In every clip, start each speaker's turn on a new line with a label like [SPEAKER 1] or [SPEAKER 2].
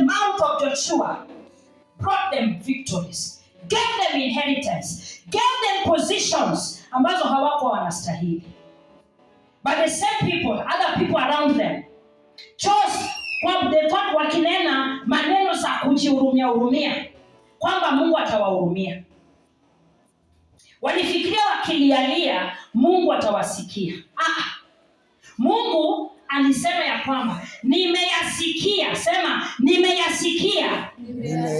[SPEAKER 1] mouth of Joshua brought them victories, gave them inheritance, gave them positions ambazo hawakuwa wanastahili. But the same people, other people around them, chose what they thought wakinena maneno za kujihurumia kwamba Mungu atawahurumia. Walifikiria wakilialia Mungu atawasikia. Mungu alisema ya kwamba nimeyasikia, sema nimeyasikia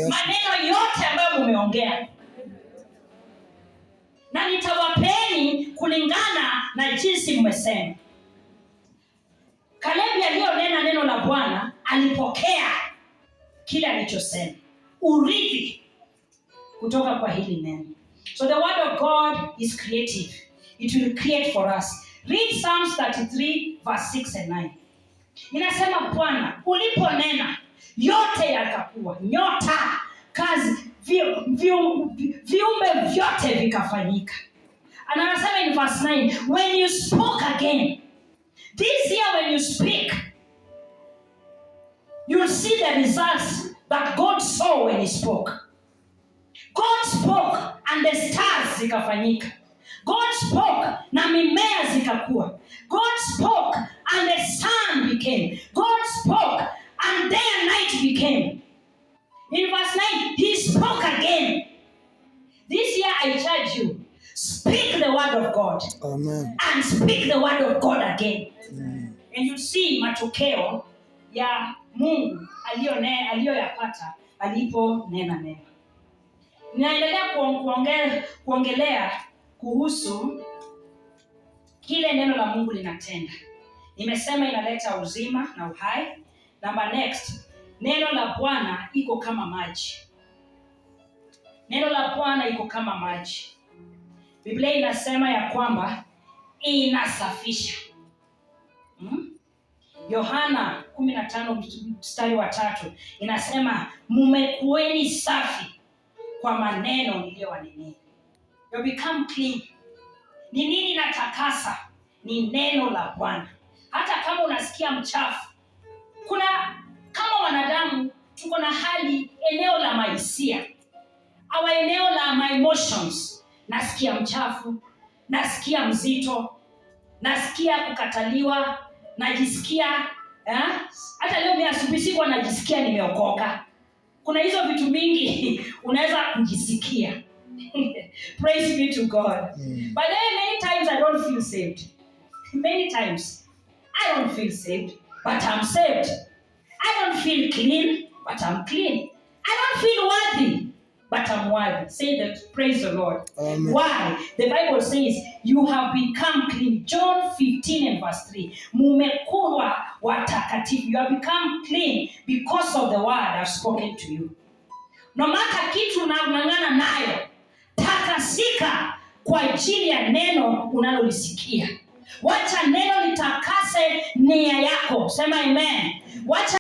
[SPEAKER 1] maneno yote ambayo mumeongea, na nitawapeni kulingana na jinsi mmesema. Kalebi aliyonena neno la Bwana alipokea kile alichosema, urithi kutoka kwa hili neno. So the word of God is creative. It will create for us. Read Psalms 33 verse 6 and 9. Inasema Bwana uliponena yote yakakuwa, nyota, kazi, viumbe vyote vikafanyika. And anasema in verse 9, when you spoke again, this year when you speak, you'll see the results that God saw when he spoke. God spoke and the stars zikafanyika. God spoke na mimea zikakuwa. God spoke and the sun became. God spoke and day and night became. In verse 9, he spoke again. This year I charge you, speak the word of God.
[SPEAKER 2] Amen.
[SPEAKER 1] And speak the word of God again. Amen. And you see matokeo ya Mungu aliyoyapata alipo nena neno. Ninaendelea kuongelea kuhusu kile neno la Mungu linatenda. Nimesema inaleta uzima na uhai. Number next, neno la Bwana iko kama maji. Neno la Bwana iko kama maji. Biblia inasema ya kwamba inasafisha. Yohana 15:3 inasema mumekuweni safi kwa maneno niliyowanenea. You become clean. Ni nini natakasa? Ni neno la Bwana. Hata kama unasikia mchafu, kama wanadamu tuko na hali eneo la mahisia, au eneo la my emotions. Nasikia mchafu, nasikia mzito, nasikia kukataliwa, najisikia hata leo mimi asubuhi sikuwa najisikia nimeokoka. Kuna hizo vitu mingi unaweza kujisikia. Praise be to God. But then many times I don't feel saved. Many times I don't feel saved, but I'm saved. I don't feel clean, but I'm clean. I don't feel worthy, but I'm worthy. Say that, praise the Lord.
[SPEAKER 2] Amen.
[SPEAKER 1] Why? The Bible says you have become clean. John 15 and verse 3. Mumekuwa watakatifu. You have become clean because of the word I've spoken to you. No matter kitu unang'ang'ana nayo, takasika kwa ajili ya neno unalolisikia. Wacha neno litakase nia yako. Sema amen. Wacha